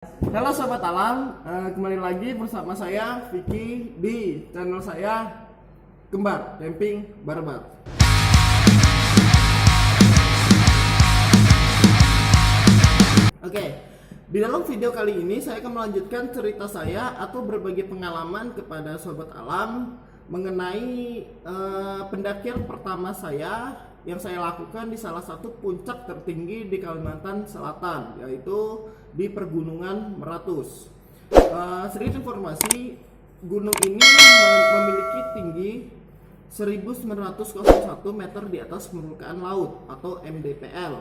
Halo Sobat Alam, kembali lagi bersama saya Vicky di channel saya Kembar Camping Barbar. Oke, di dalam video kali ini saya akan melanjutkan cerita saya atau berbagi pengalaman kepada Sobat Alam mengenai pendakian pertama saya yang saya lakukan di salah satu puncak tertinggi di Kalimantan Selatan, yaitu di Pergunungan Meratus. Sedikit informasi, gunung ini memiliki tinggi 1901 meter di atas permukaan laut atau MDPL.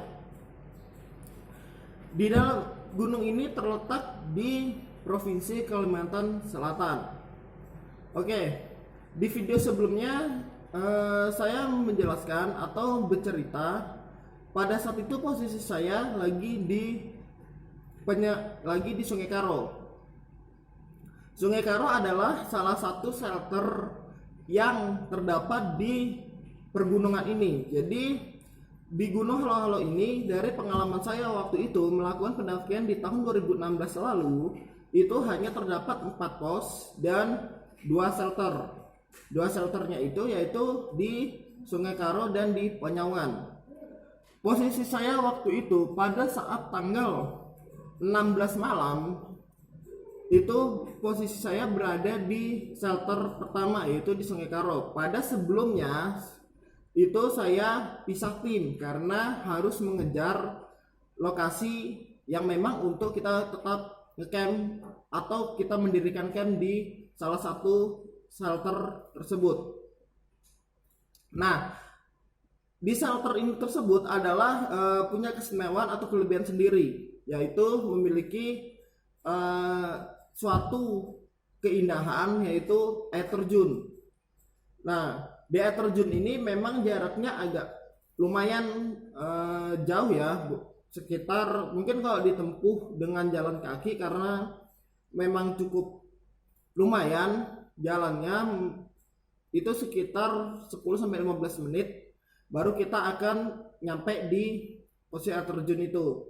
Di dalam gunung ini terletak di Provinsi Kalimantan Selatan. Oke, di video sebelumnya saya menjelaskan atau bercerita pada saat itu posisi saya lagi di Sungai Karo. Sungai Karo adalah salah satu shelter yang terdapat di pergunungan ini. Jadi di Gunung Halo-Halo ini, dari pengalaman saya waktu itu melakukan pendakian di tahun 2016 lalu, itu hanya terdapat 4 pos dan 2 shelter. 2 shelternya itu yaitu di Sungai Karo dan di Penyaungan. Posisi saya waktu itu pada saat tanggal 16 malam itu posisi saya berada di shelter pertama, yaitu di Sungai Karo. Pada sebelumnya itu saya pisah tim karena harus mengejar lokasi yang memang untuk kita tetap ngecamp atau kita mendirikan camp di salah satu shelter tersebut. Nah, di shelter ini tersebut adalah punya keistimewaan atau kelebihan sendiri, yaitu memiliki suatu keindahan, yaitu air terjun. Nah, di air terjun ini memang jaraknya agak lumayan jauh ya, sekitar mungkin kalau ditempuh dengan jalan kaki, karena memang cukup lumayan jalannya, itu sekitar 10-15 menit baru kita akan nyampe di posisi air terjun itu.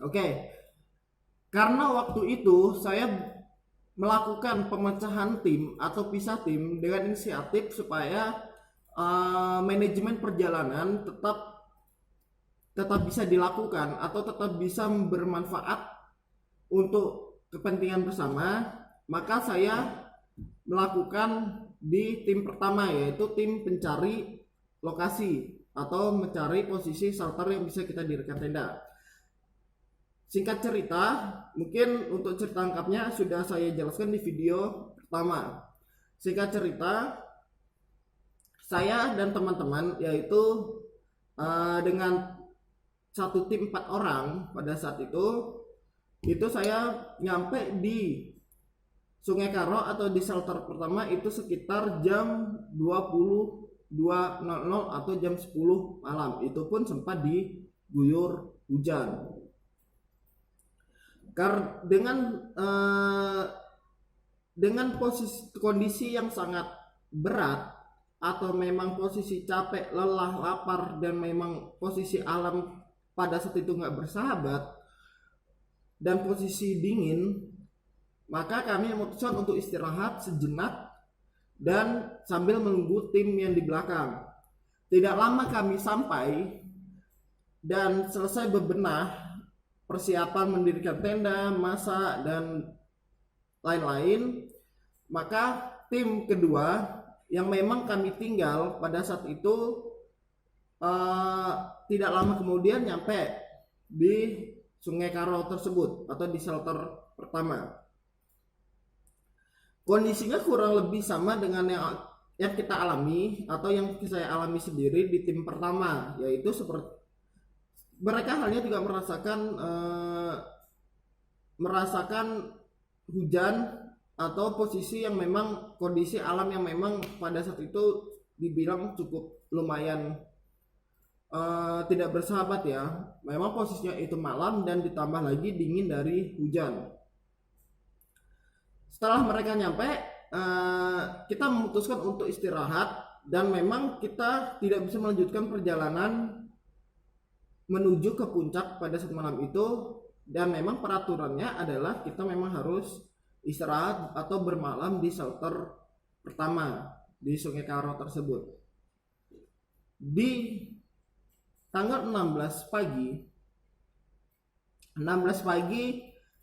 Oke, karena waktu itu saya melakukan pemecahan tim atau pisah tim dengan inisiatif supaya manajemen perjalanan tetap bisa dilakukan atau tetap bisa bermanfaat untuk kepentingan bersama, maka saya melakukan di tim pertama, yaitu tim pencari lokasi atau mencari posisi shelter yang bisa kita dirikan tenda. Singkat cerita, mungkin untuk cerita lengkapnya sudah saya jelaskan di video pertama. Singkat cerita, saya dan teman-teman, yaitu dengan satu tim 4 orang pada saat itu saya nyampe di Sungai Karo atau di shelter pertama itu sekitar jam 22.00 atau jam 10 malam. Itu pun sempat diguyur hujan. Dengan kondisi yang sangat berat, atau memang posisi capek, lelah, lapar, dan memang posisi alam pada saat itu nggak bersahabat dan posisi dingin, maka kami memutuskan untuk istirahat sejenak dan sambil menunggu tim yang di belakang. Tidak lama kami sampai dan selesai bebenah persiapan mendirikan tenda, masak, dan lain-lain, maka tim kedua yang memang kami tinggal pada saat itu tidak lama kemudian nyampe di Sungai Karo tersebut atau di shelter pertama. Kondisinya kurang lebih sama dengan yang kita alami atau yang saya alami sendiri di tim pertama, yaitu seperti mereka hanya juga merasakan hujan atau posisi yang memang kondisi alam yang memang pada saat itu dibilang cukup lumayan tidak bersahabat ya. Memang posisinya itu malam dan ditambah lagi dingin dari hujan. Setelah mereka nyampe, kita memutuskan untuk istirahat dan memang kita tidak bisa melanjutkan perjalanan menuju ke puncak pada saat malam itu dan memang peraturannya adalah kita memang harus istirahat atau bermalam di shelter pertama di Sungai Karo tersebut. Di tanggal 16 pagi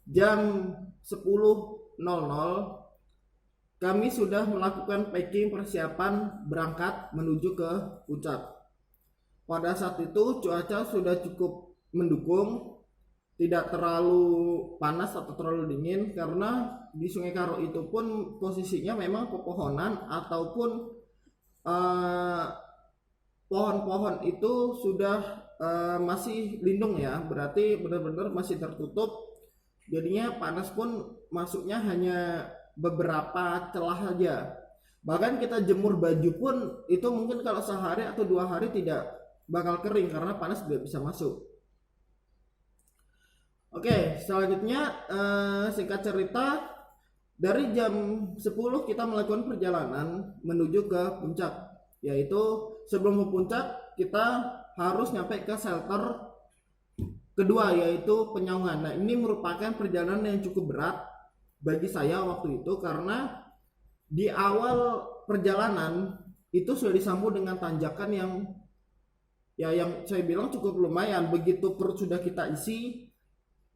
jam 10.00 kami sudah melakukan packing persiapan berangkat menuju ke puncak. Pada saat itu cuaca sudah cukup mendukung, tidak terlalu panas atau terlalu dingin, karena di Sungai Karo itu pun posisinya memang pepohonan ataupun pohon-pohon itu sudah masih lindung ya, berarti benar-benar masih tertutup, jadinya panas pun masuknya hanya beberapa celah aja. Bahkan kita jemur baju pun itu mungkin kalau sehari atau 2 hari tidak bakal kering karena panas tidak bisa masuk. Oke, selanjutnya singkat cerita, dari jam 10 kita melakukan perjalanan menuju ke puncak, yaitu sebelum ke puncak kita harus nyampe ke shelter kedua, yaitu Penyaungan. Nah, ini merupakan perjalanan yang cukup berat bagi saya waktu itu, karena di awal perjalanan itu sudah disambut dengan tanjakan yang saya bilang cukup lumayan. Begitu perut sudah kita isi,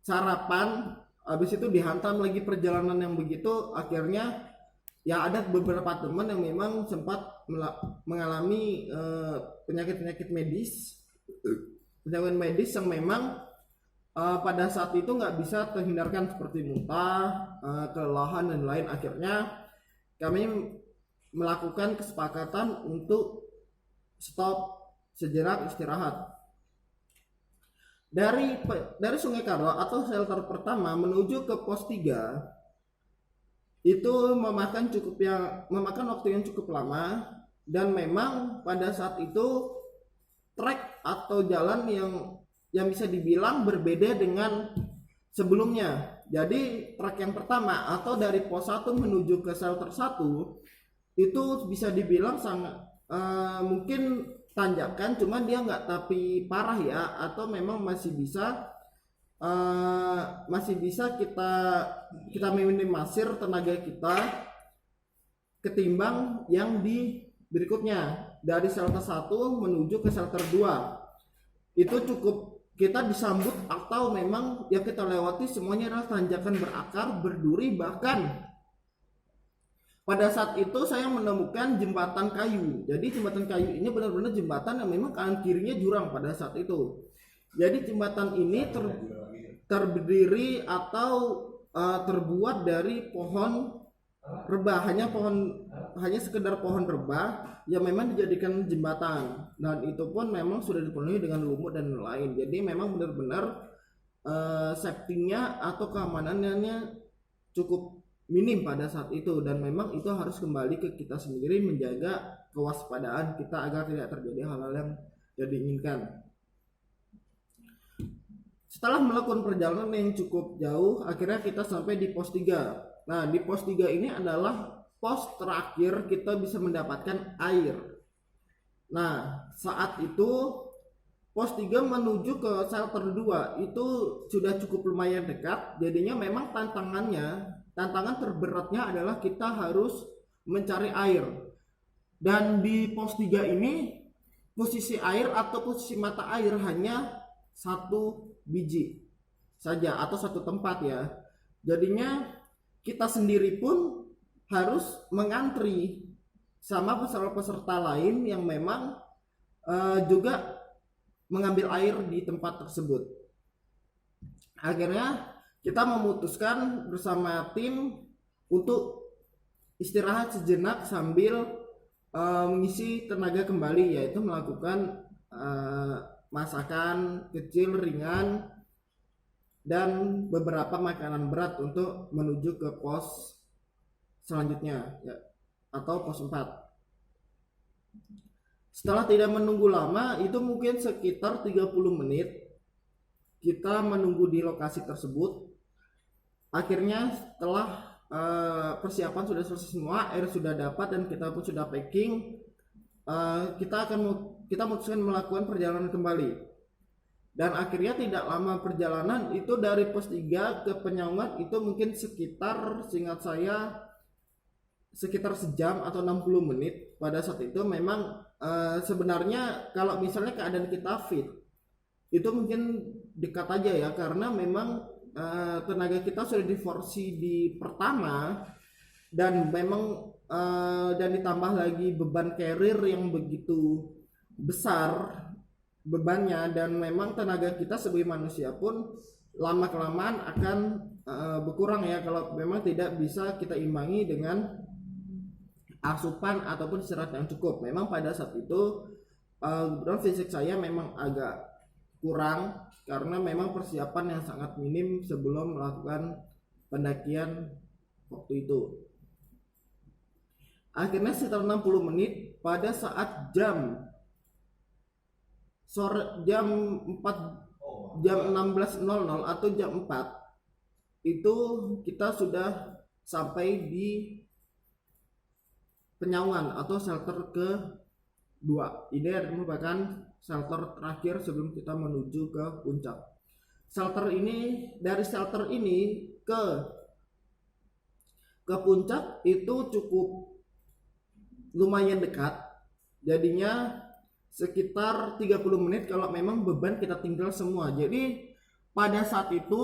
sarapan, habis itu dihantam lagi perjalanan yang begitu, akhirnya ya ada beberapa teman yang memang sempat mengalami penyakit medis yang memang pada saat itu nggak bisa terhindarkan, seperti muntah, kelelahan dan lain. Akhirnya kami melakukan kesepakatan untuk stop sejenak istirahat. Dari Sungai Karo atau shelter pertama menuju ke pos 3 itu memakan waktu yang cukup lama, dan memang pada saat itu trek atau jalan yang bisa dibilang berbeda dengan sebelumnya. Jadi trek yang pertama atau dari pos 1 menuju ke shelter 1 itu bisa dibilang sangat mungkin tanjakan, cuman dia nggak tapi parah ya, atau memang masih bisa kita minimalisir tenaga kita ketimbang yang di berikutnya. Dari shelter 1 menuju ke shelter 2 itu cukup kita disambut, atau memang yang kita lewati semuanya adalah tanjakan berakar, berduri. Bahkan pada saat itu saya menemukan jembatan kayu. Jadi jembatan kayu ini benar-benar jembatan yang memang kanan kirinya jurang pada saat itu. Jadi jembatan ini terdiri atau terbuat dari pohon rebah, hanya sekedar pohon rebah yang memang dijadikan jembatan, dan itu pun memang sudah dipenuhi dengan lumut dan lain. Jadi memang benar-benar safety-nya atau keamanannya cukup minim pada saat itu, dan memang itu harus kembali ke kita sendiri menjaga kewaspadaan kita agar tidak terjadi hal-hal yang tidak diinginkan. Setelah melakukan perjalanan yang cukup jauh, akhirnya kita sampai di pos 3. Nah, di pos 3 ini adalah pos terakhir kita bisa mendapatkan air. Nah, saat itu pos 3 menuju ke shelter 2 itu sudah cukup lumayan dekat. Jadinya memang tantangan terberatnya adalah kita harus mencari air. Dan di pos 3 ini posisi air atau posisi mata air hanya 1 biji saja atau 1 tempat ya. Jadinya kita sendiri pun harus mengantri sama peserta-peserta lain yang memang juga mengambil air di tempat tersebut. Akhirnya kita memutuskan bersama tim untuk istirahat sejenak sambil mengisi tenaga kembali, yaitu melakukan masakan kecil ringan dan beberapa makanan berat untuk menuju ke pos selanjutnya ya, atau pos 4. Setelah tidak menunggu lama, itu mungkin sekitar 30 menit kita menunggu di lokasi tersebut. Akhirnya setelah persiapan sudah selesai semua, air sudah dapat dan kita pun sudah packing, kita memutuskan melakukan perjalanan kembali. Dan akhirnya tidak lama perjalanan itu dari pos 3 ke Penyauman itu mungkin sekitar, seingat saya, sekitar sejam atau 60 menit. Pada saat itu memang sebenarnya kalau misalnya keadaan kita fit itu mungkin dekat aja ya, karena memang tenaga kita sudah divorsi di pertama, dan memang dan ditambah lagi beban carrier yang begitu besar bebannya, dan memang tenaga kita sebagai manusia pun lama kelamaan akan berkurang ya kalau memang tidak bisa kita imbangi dengan asupan ataupun istirahat yang cukup. Memang pada saat itu fisik saya memang agak kurang karena memang persiapan yang sangat minim sebelum melakukan pendakian waktu itu. Akhirnya sekitar 60 menit pada saat jam sore, jam 16.00 atau jam 4 itu kita sudah sampai di Penyauan atau shelter ke-2. Ini merupakan shelter terakhir sebelum kita menuju ke puncak. Dari shelter ini ke puncak itu cukup lumayan dekat. Jadinya sekitar 30 menit kalau memang beban kita tinggal semua. Jadi pada saat itu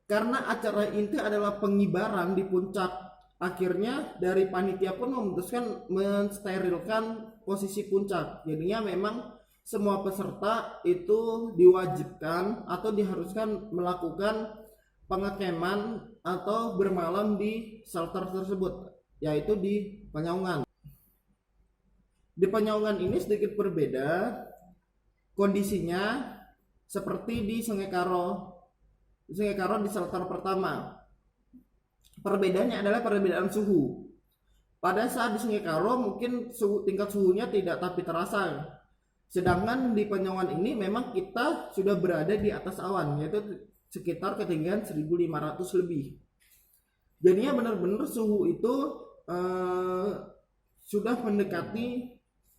karena acara inti adalah pengibaran di puncak, akhirnya dari panitia pun memutuskan mensterilkan posisi puncak. Jadinya memang semua peserta itu diwajibkan atau diharuskan melakukan pengekeman atau bermalam di shelter tersebut, yaitu di Penyauan. Di Penyauan ini sedikit berbeda kondisinya seperti di Sungai Karo. Di Sungai Karo di shelter pertama. Perbedaannya adalah perbedaan suhu. Pada saat di Sungai Karo mungkin tingkat suhunya tidak tapi terasa. Sedangkan di Penyauan ini memang kita sudah berada di atas awan, yaitu sekitar ketinggian 1500 lebih. Jadinya benar-benar suhu itu sudah mendekati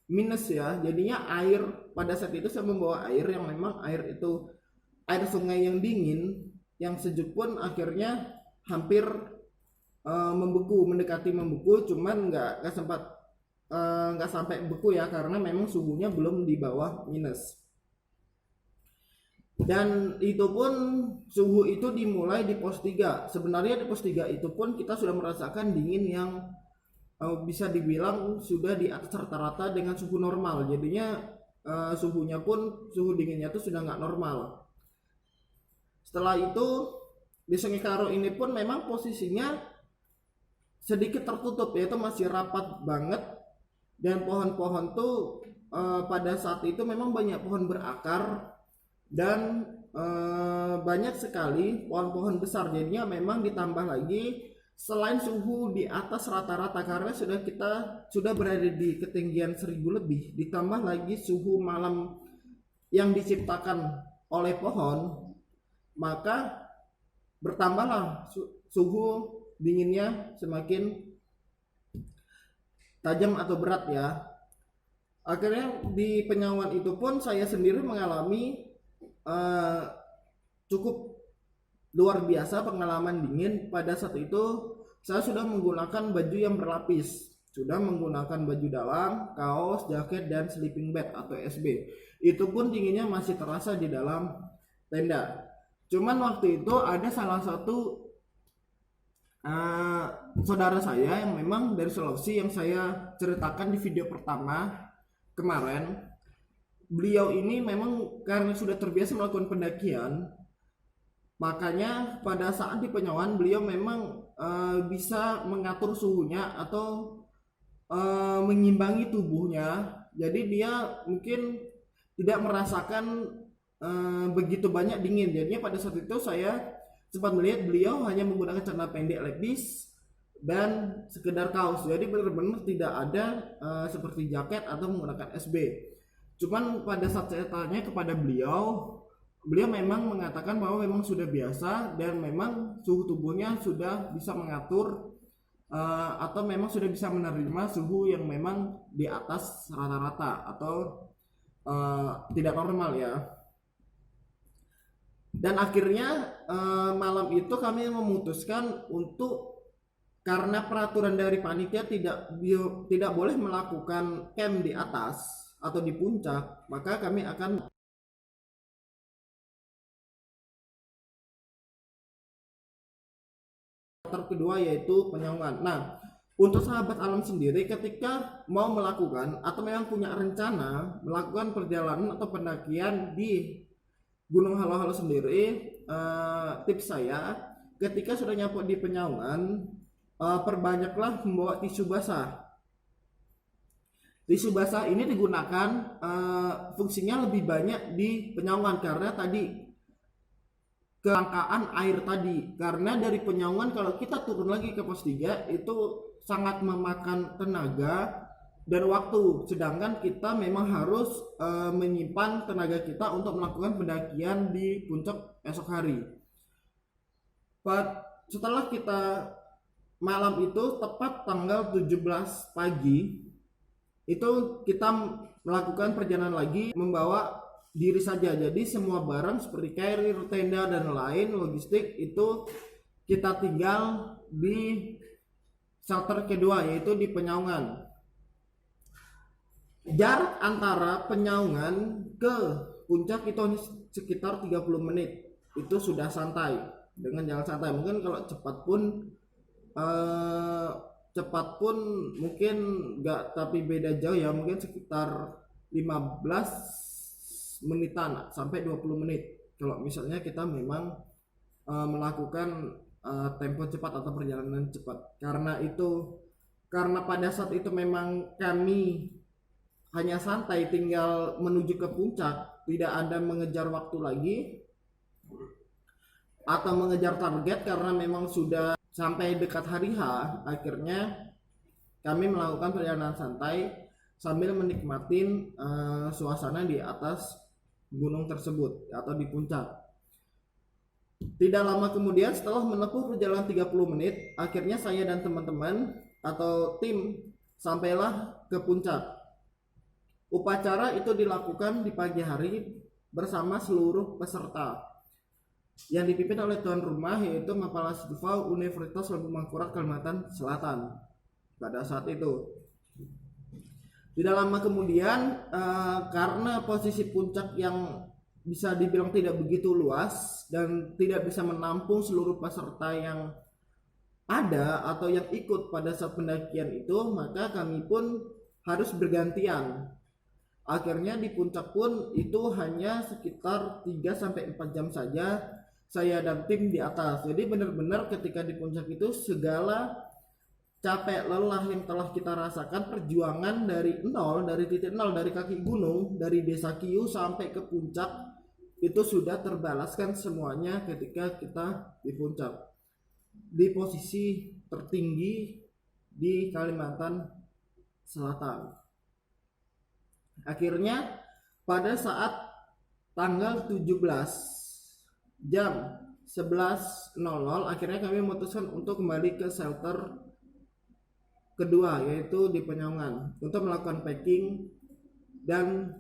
minus ya. Jadinya air pada saat itu saya membawa air yang memang air itu air sungai yang dingin, yang sejuk pun akhirnya hampir mendekati membeku, cuman nggak sampai beku ya, karena memang suhunya belum di bawah minus. Dan itu pun suhu itu dimulai di pos 3. Sebenarnya di pos 3 itu pun kita sudah merasakan dingin yang bisa dibilang sudah di atas rata-rata dengan suhu normal. Jadinya suhu dinginnya itu sudah nggak normal. Setelah itu di Sungai Karo ini pun memang posisinya sedikit tertutup, yaitu masih rapat banget, dan pohon-pohon tuh pada saat itu memang banyak pohon berakar dan banyak sekali pohon-pohon besar. Jadinya memang ditambah lagi selain suhu di atas rata-rata karena kita sudah berada di ketinggian 1000 lebih, ditambah lagi suhu malam yang diciptakan oleh pohon, maka bertambahlah suhu dinginnya semakin tajam atau berat ya. Akhirnya di Penyauan itu pun saya sendiri mengalami cukup luar biasa pengalaman dingin. Pada saat itu saya sudah menggunakan baju yang berlapis, sudah menggunakan baju dalam, kaos, jaket, dan sleeping bag atau SB. Itu pun dinginnya masih terasa di dalam tenda. Cuman waktu itu ada salah satu saudara saya yang memang dari Sulawesi yang saya ceritakan di video pertama kemarin. Beliau ini memang karena sudah terbiasa melakukan pendakian, makanya pada saat di Penyauan beliau memang bisa mengatur suhunya atau mengimbangi tubuhnya. Jadi dia mungkin tidak merasakan begitu banyak dingin. Jadinya pada saat itu saya sempat melihat beliau hanya menggunakan celana pendek levis dan sekedar kaos. Jadi benar-benar tidak ada seperti jaket atau menggunakan SB. Cuman pada saat saya tanya kepada beliau memang mengatakan bahwa memang sudah biasa dan memang suhu tubuhnya sudah bisa mengatur atau memang sudah bisa menerima suhu yang memang di atas rata-rata atau tidak normal ya. Dan akhirnya malam itu kami memutuskan untuk, karena peraturan dari panitia tidak boleh melakukan camp di atas atau di puncak, maka kami akan kedua yaitu Penyaungan. Nah, untuk sahabat alam sendiri ketika mau melakukan atau memang punya rencana melakukan perjalanan atau pendakian di Gunung Halo-Halo sendiri, tips saya ketika sudah nyampe di Penyaungan, perbanyaklah membawa tisu basah. Tisu basah ini digunakan, fungsinya lebih banyak di Penyaungan karena tadi kelangkaan air tadi, karena dari Penyaungan kalau kita turun lagi ke pos 3 itu sangat memakan tenaga dan waktu, sedangkan kita memang harus menyimpan tenaga kita untuk melakukan pendakian di puncak esok hari. Setelah kita malam itu tepat tanggal 17 pagi itu kita melakukan perjalanan lagi membawa diri saja, jadi semua barang seperti carrier, tenda dan lain logistik itu kita tinggal di shelter kedua yaitu di Penyaungan. Jarak antara Penyaungan ke puncak itu sekitar 30 menit, itu sudah santai, dengan jalan santai. Mungkin kalau cepat pun mungkin enggak, tapi beda jauh ya, mungkin sekitar 15 menitan sampai 20 menit kalau misalnya kita memang melakukan tempo cepat atau perjalanan cepat. Karena pada saat itu memang kami hanya santai tinggal menuju ke puncak, tidak ada mengejar waktu lagi atau mengejar target, karena memang sudah sampai dekat hari H. Akhirnya kami melakukan perjalanan santai sambil menikmati suasana di atas gunung tersebut atau di puncak. Tidak lama kemudian setelah menempuh perjalanan 30 menit, akhirnya saya dan teman-teman atau tim sampailah ke puncak. Upacara itu dilakukan di pagi hari bersama seluruh peserta yang dipimpin oleh tuan rumah yaitu Mapala Sidva Universitas Lembung Mangkurat, Kalimantan Selatan pada saat itu. Tidak lama kemudian, karena posisi puncak yang bisa dibilang tidak begitu luas dan tidak bisa menampung seluruh peserta yang ada atau yang ikut pada saat pendakian itu, maka kami pun harus bergantian. Akhirnya di puncak pun itu hanya sekitar 3-4 jam saja saya dan tim di atas. Jadi benar-benar ketika di puncak itu segala capek lelah yang telah kita rasakan, perjuangan dari titik nol, dari kaki gunung, dari desa Kiu sampai ke puncak itu sudah terbalaskan semuanya ketika kita di puncak, di posisi tertinggi di Kalimantan Selatan. Akhirnya pada saat tanggal 17 jam 11.00 akhirnya kami memutuskan untuk kembali ke shelter kedua yaitu di Penyaungan untuk melakukan packing dan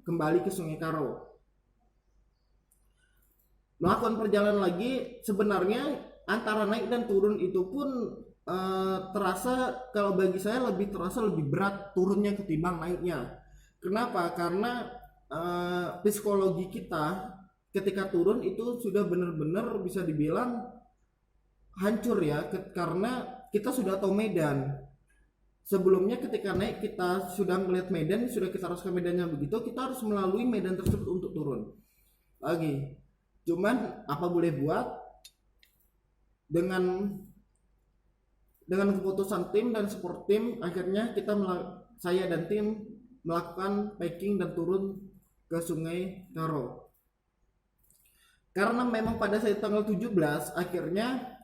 kembali ke Sungai Karo. Melakukan perjalanan lagi, sebenarnya antara naik dan turun itu pun terasa, kalau bagi saya lebih berat turunnya ketimbang naiknya. Kenapa? Karena psikologi kita ketika turun itu sudah benar-benar bisa dibilang hancur ya, karena kita sudah tahu medan. Sebelumnya ketika naik kita sudah melihat medan, sudah kita rasakan medannya begitu, kita harus melalui medan tersebut untuk turun lagi. Cuman apa boleh buat, dengan keputusan tim dan support tim, akhirnya saya dan tim melakukan packing dan turun ke Sungai Karo. Karena memang pada saat tanggal 17 akhirnya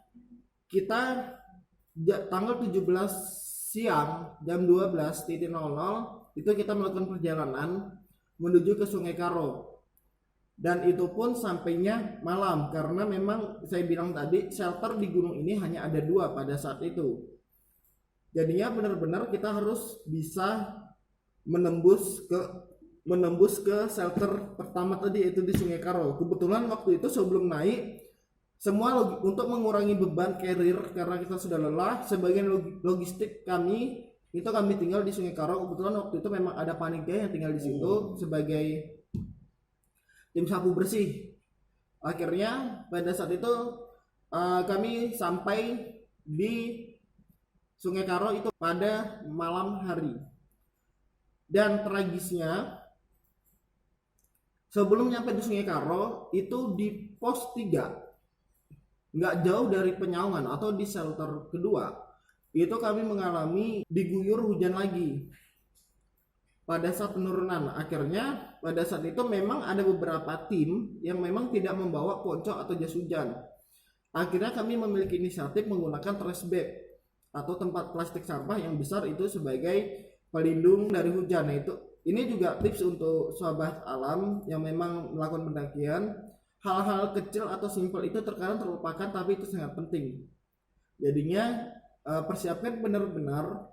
kita tanggal 17 siang jam 12.00 itu kita melakukan perjalanan menuju ke Sungai Karo, dan itu pun sampainya malam karena memang saya bilang tadi shelter di gunung ini hanya ada 2 pada saat itu. Jadinya benar-benar kita harus bisa menembus ke menembus ke shelter pertama tadi, yaitu di Sungai Karo. Kebetulan waktu itu sebelum naik semua untuk mengurangi beban carrier karena kita sudah lelah, sebagian logistik kami itu kami tinggal di Sungai Karo. Kebetulan waktu itu memang ada panitia yang tinggal di situ sebagai tim sapu bersih. Akhirnya pada saat itu kami sampai di Sungai Karo itu pada malam hari. Dan tragisnya, sebelum nyampe di Sungai Karo itu di pos 3, nggak jauh dari Penyaungan atau di shelter kedua, itu kami mengalami diguyur hujan lagi pada saat penurunan. Akhirnya pada saat itu memang ada beberapa tim yang memang tidak membawa ponco atau jas hujan. Akhirnya kami memiliki inisiatif menggunakan trash bag atau tempat plastik sampah yang besar itu sebagai pelindung dari hujan. Nah, ini juga tips untuk sahabat alam yang memang melakukan pendakian. Hal-hal kecil atau simpel itu terkadang terlupakan, tapi itu sangat penting. Jadinya persiapkan benar-benar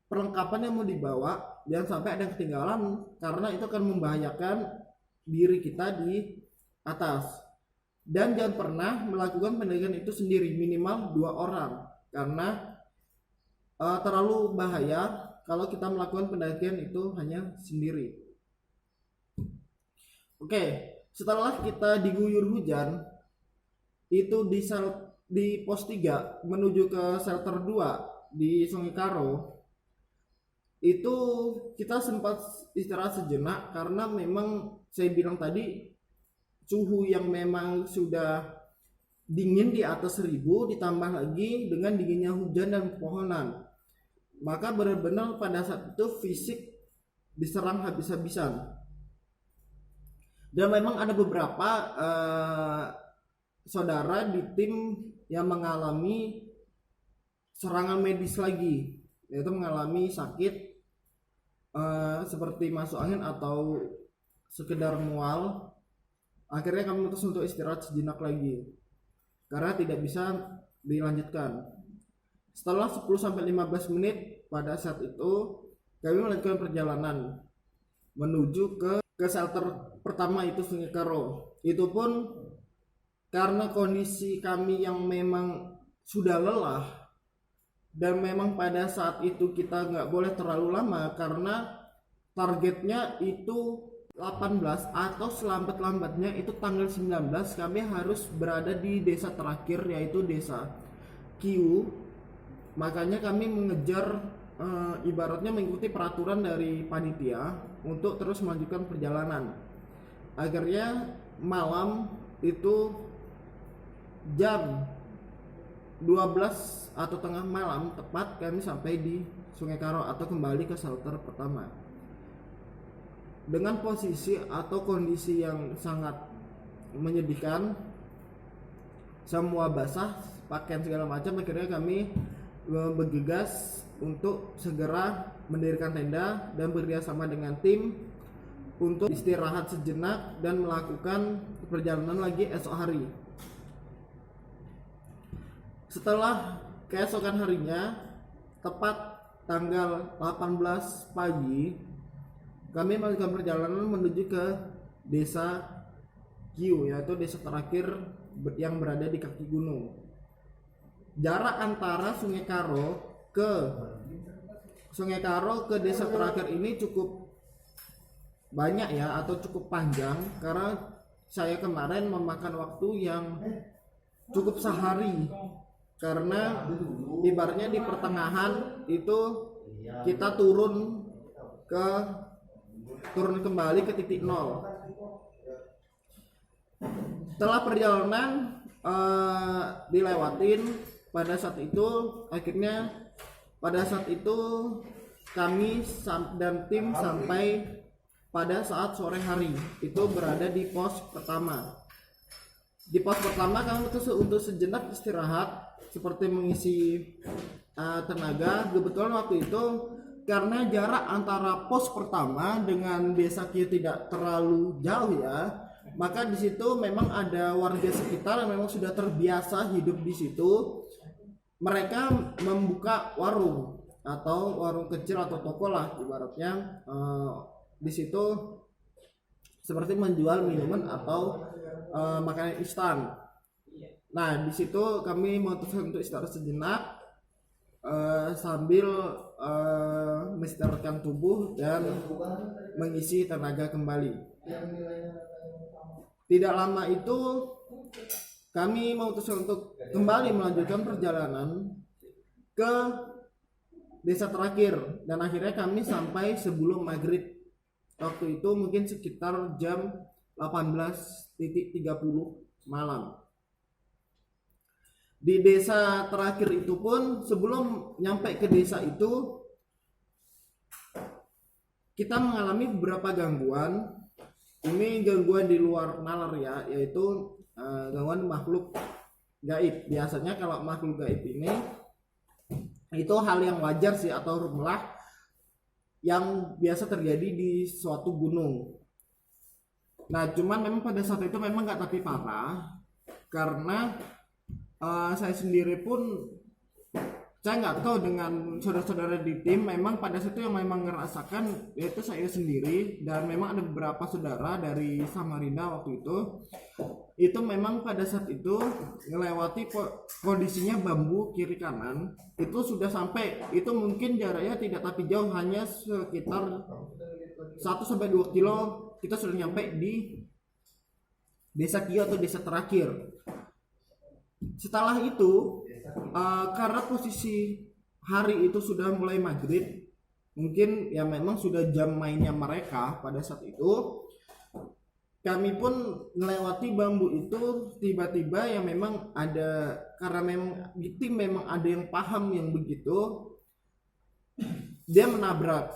perlengkapan yang mau dibawa, jangan sampai ada yang ketinggalan karena itu akan membahayakan diri kita di atas. Dan jangan pernah melakukan pendakian itu sendiri, minimal 2 orang, karena terlalu bahaya kalau kita melakukan pendakian itu hanya sendiri. Oke, setelah kita diguyur hujan itu di pos 3 menuju ke shelter 2 di Sungai Karo, itu kita sempat istirahat sejenak karena memang saya bilang tadi suhu yang memang sudah dingin di atas 1000 ditambah lagi dengan dinginnya hujan dan pepohonan, maka benar-benar pada saat itu fisik diserang habis-habisan. Dan memang ada beberapa saudara di tim yang mengalami serangan medis lagi, yaitu mengalami sakit seperti masuk angin atau sekedar mual. Akhirnya kami memutuskan untuk istirahat sejenak lagi karena tidak bisa dilanjutkan. Setelah 10-15 menit pada saat itu kami melanjutkan perjalanan menuju ke shelter pertama, itu Sungai Karo. Itu pun karena kondisi kami yang memang sudah lelah, dan memang pada saat itu kita nggak boleh terlalu lama karena targetnya itu 18 atau selambat-lambatnya itu tanggal 19 kami harus berada di desa terakhir, yaitu desa Kiu. Makanya kami mengejar ibaratnya mengikuti peraturan dari panitia untuk terus melanjutkan perjalanan. Akhirnya malam itu jam 12 atau tengah malam tepat kami sampai di Sungai Karo atau kembali ke shelter pertama. Dengan posisi atau kondisi yang sangat menyedihkan, semua basah, pakaian segala macam, akhirnya kami bergegas untuk segera mendirikan tenda dan bekerjasama dengan tim untuk istirahat sejenak dan melakukan perjalanan lagi esok hari. Setelah keesokan harinya, tepat tanggal 18 pagi, kami melakukan perjalanan menuju ke desa Kiu, yaitu desa terakhir yang berada di kaki gunung. Jarak antara Sungai Karo ke desa terakhir ini cukup banyak ya, atau cukup panjang, karena saya kemarin memakan waktu yang cukup sehari, karena ibaratnya di pertengahan itu kita turun kembali ke titik nol. Setelah perjalanan dilewatin, pada saat itu akhirnya pada saat itu kami dan tim sampai pada saat sore hari itu berada di pos pertama. Di pos pertama kami untuk sejenak istirahat seperti mengisi tenaga. Kebetulan waktu itu karena jarak antara pos pertama dengan desa Kiu tidak terlalu jauh ya, maka di situ memang ada warga sekitar yang memang sudah terbiasa hidup di situ. Mereka membuka warung atau warung kecil atau toko lah ibaratnya, di situ seperti menjual minuman atau makanan instan. Nah, di situ kami memutuskan untuk istirahat sejenak sambil menistirahatkan tubuh dan mengisi tenaga kembali. Tidak lama itu kami memutuskan untuk kembali melanjutkan perjalanan ke desa terakhir, dan akhirnya kami sampai sebelum maghrib. Waktu itu mungkin sekitar jam 18.30 malam. Di desa terakhir itu pun sebelum nyampe ke desa itu kita mengalami beberapa gangguan. Ini gangguan di luar nalar ya, yaitu gangguan makhluk gaib. Biasanya kalau makhluk gaib ini itu hal yang wajar sih, atau rumlah yang biasa terjadi di suatu gunung. Nah, cuman memang pada saat itu memang nggak tapi parah, karena saya sendiri pun saya nggak tahu dengan saudara-saudara di tim. Memang pada saat itu yang memang ngerasakan yaitu saya sendiri, dan memang ada beberapa saudara dari Samarinda waktu itu memang pada saat itu melewati kondisinya bambu kiri kanan itu sudah sampai, itu mungkin jaraknya tidak tapi jauh, hanya sekitar 1-2 kilo kita sudah nyampe di desa Kio atau desa terakhir. Setelah itu karena posisi hari itu sudah mulai maghrib, mungkin ya memang sudah jam mainnya mereka pada saat itu, kami pun melewati bambu itu. Tiba-tiba yang memang ada, karena memang di tim memang ada yang paham yang begitu, dia menabrak.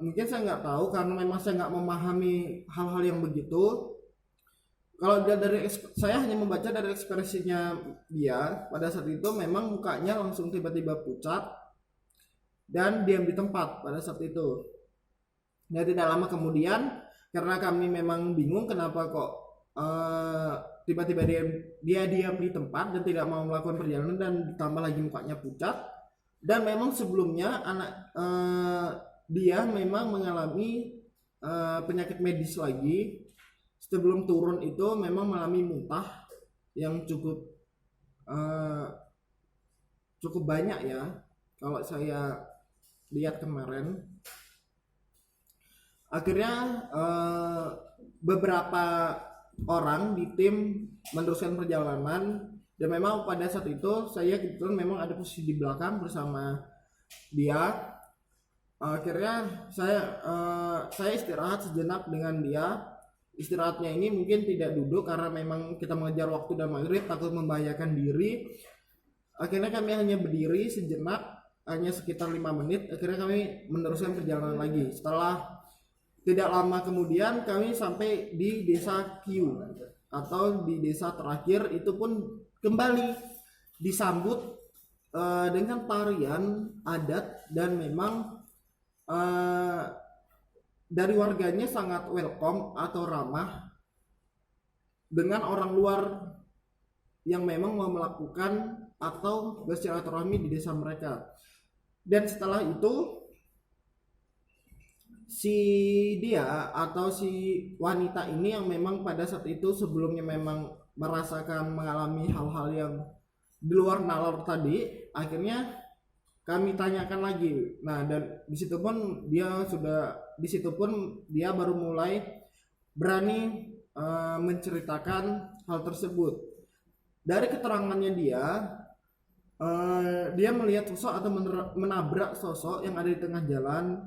Mungkin saya nggak tahu karena memang saya nggak memahami hal-hal yang begitu. Kalau saya hanya membaca dari ekspresinya dia pada saat itu, memang mukanya langsung tiba-tiba pucat dan diam di tempat pada saat itu. Dan tidak lama kemudian, karena kami memang bingung kenapa kok tiba-tiba dia diam di tempat dan tidak mau melakukan perjalanan, dan ditambah lagi mukanya pucat. Dan memang sebelumnya dia memang mengalami penyakit medis lagi. Sebelum turun itu memang mengalami muntah yang cukup banyak ya, kalau saya lihat kemarin. Akhirnya beberapa orang di tim meneruskan perjalanan, dan memang pada saat itu saya kebetulan memang ada posisi di belakang bersama dia. Akhirnya saya istirahat sejenak dengan dia. Istirahatnya ini mungkin tidak duduk karena memang kita mengejar waktu dan maghrib, takut membahayakan diri. Akhirnya kami hanya berdiri sejenak, hanya sekitar 5 menit. Akhirnya kami meneruskan perjalanan lagi. Setelah tidak lama kemudian kami sampai di desa Kiu atau di desa terakhir. Itu pun kembali disambut dengan tarian adat, dan memang dari warganya sangat welcome atau ramah dengan orang luar yang memang mau melakukan atau bersilaturahmi di desa mereka. Dan setelah itu si dia atau si wanita ini yang memang pada saat itu sebelumnya memang merasakan mengalami hal-hal yang di luar nalar tadi, akhirnya kami tanyakan lagi. Nah, dan di situ pun dia baru mulai berani menceritakan hal tersebut. Dari keterangannya dia melihat sosok atau menabrak sosok yang ada di tengah jalan.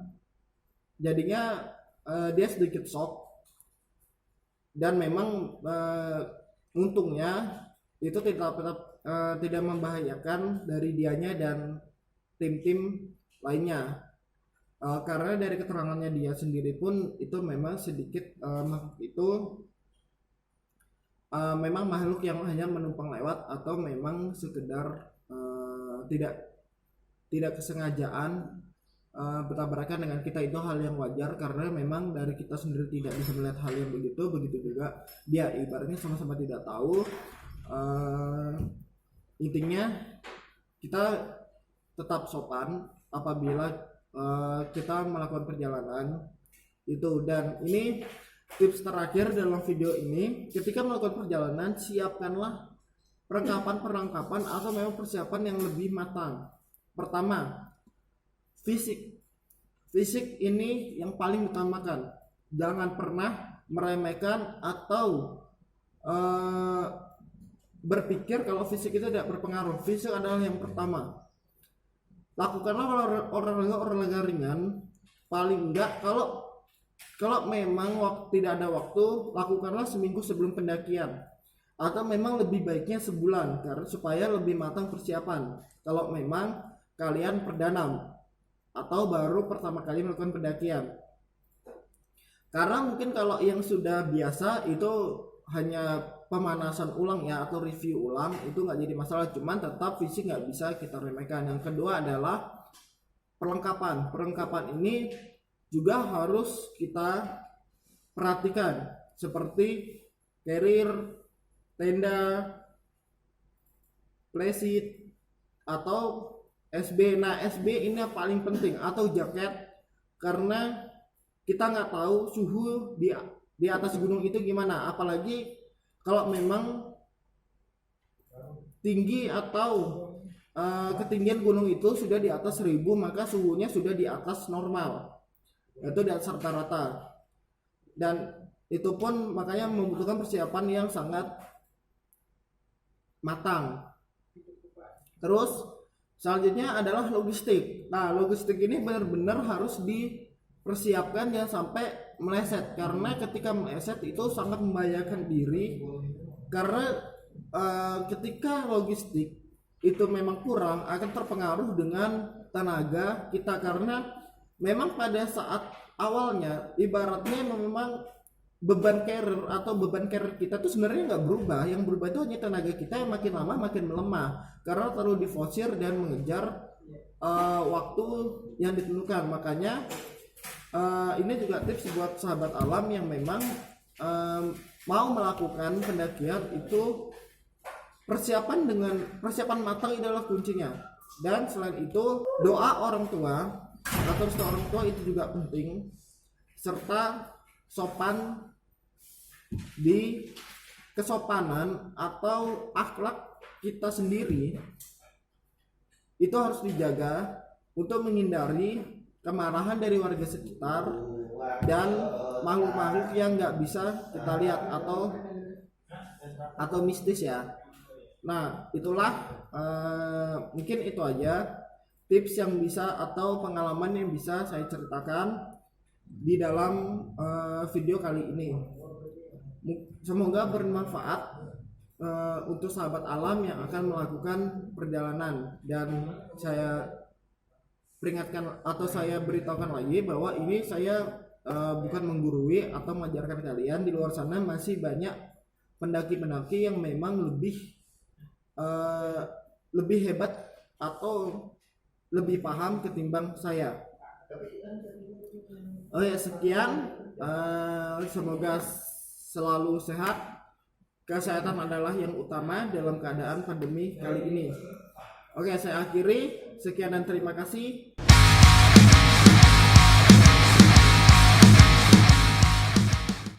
Jadinya dia sedikit shock, dan memang untungnya itu tidak membahayakan dari dianya dan tim-tim lainnya. Karena dari keterangannya dia sendiri pun itu memang sedikit makhluk itu memang makhluk yang hanya menumpang lewat, atau memang sekedar tidak kesengajaan bertabrakan dengan kita. Itu hal yang wajar karena memang dari kita sendiri tidak bisa melihat hal yang begitu juga dia, ibaratnya sama-sama tidak tahu. Intinya kita tetap sopan apabila kita melakukan perjalanan. Itu, dan ini tips terakhir dalam video ini, ketika melakukan perjalanan siapkanlah perlengkapan atau memang persiapan yang lebih matang. Pertama, fisik ini yang paling utamakan. Jangan pernah meremehkan atau berpikir kalau fisik itu tidak berpengaruh. Fisik adalah yang pertama. Lakukanlah olahraga ringan, paling enggak kalau memang tidak ada waktu, lakukanlah seminggu sebelum pendakian, atau memang lebih baiknya sebulan, karena supaya lebih matang persiapan. Kalau memang kalian perdana atau baru pertama kali melakukan pendakian, karena mungkin kalau yang sudah biasa itu hanya pemanasan ulang ya, atau review ulang, itu nggak jadi masalah, cuman tetap fisik nggak bisa kita remehkan. Yang kedua adalah perlengkapan ini juga harus kita perhatikan, seperti carrier, tenda, playseat, atau SB. Nah, SB ini yang paling penting, atau jaket, karena kita nggak tahu suhu di atas gunung itu gimana, apalagi kalau memang tinggi atau ketinggian gunung itu sudah di atas 1000, maka suhunya sudah di atas normal, yaitu di atas rata-rata, dan itu pun makanya membutuhkan persiapan yang sangat matang. Terus selanjutnya adalah logistik. Nah, logistik ini benar-benar harus dipersiapkan jangan sampai meleset, karena ketika meleset itu sangat membahayakan diri, karena ketika logistik itu memang kurang akan terpengaruh dengan tenaga kita, karena memang pada saat awalnya ibaratnya memang beban carrier kita tuh sebenarnya nggak berubah. Yang berubah itu hanya tenaga kita yang makin lama makin melemah karena terlalu diforsir dan mengejar waktu yang ditentukan. Makanya ini juga tips buat sahabat alam yang memang mau melakukan pendakian, itu persiapan matang adalah kuncinya. Dan selain itu, doa orang tua atau restu orang tua itu juga penting, serta sopan di kesopanan atau akhlak kita sendiri itu harus dijaga untuk menghindari kemarahan dari warga sekitar dan makhluk-makhluk yang nggak bisa kita lihat atau mistis ya. Nah, itulah mungkin itu aja tips yang bisa atau pengalaman yang bisa saya ceritakan di dalam video kali ini. Semoga bermanfaat untuk sahabat alam yang akan melakukan perjalanan, dan saya peringatkan atau saya beritahukan lagi bahwa ini saya bukan menggurui atau mengajarkan kalian. Di luar sana masih banyak pendaki-pendaki yang memang lebih hebat atau lebih paham ketimbang saya. Oke, sekian. Semoga selalu sehat. Kesehatan adalah yang utama dalam keadaan pandemi kali ini. Oke, saya akhiri. Sekian dan terima kasih.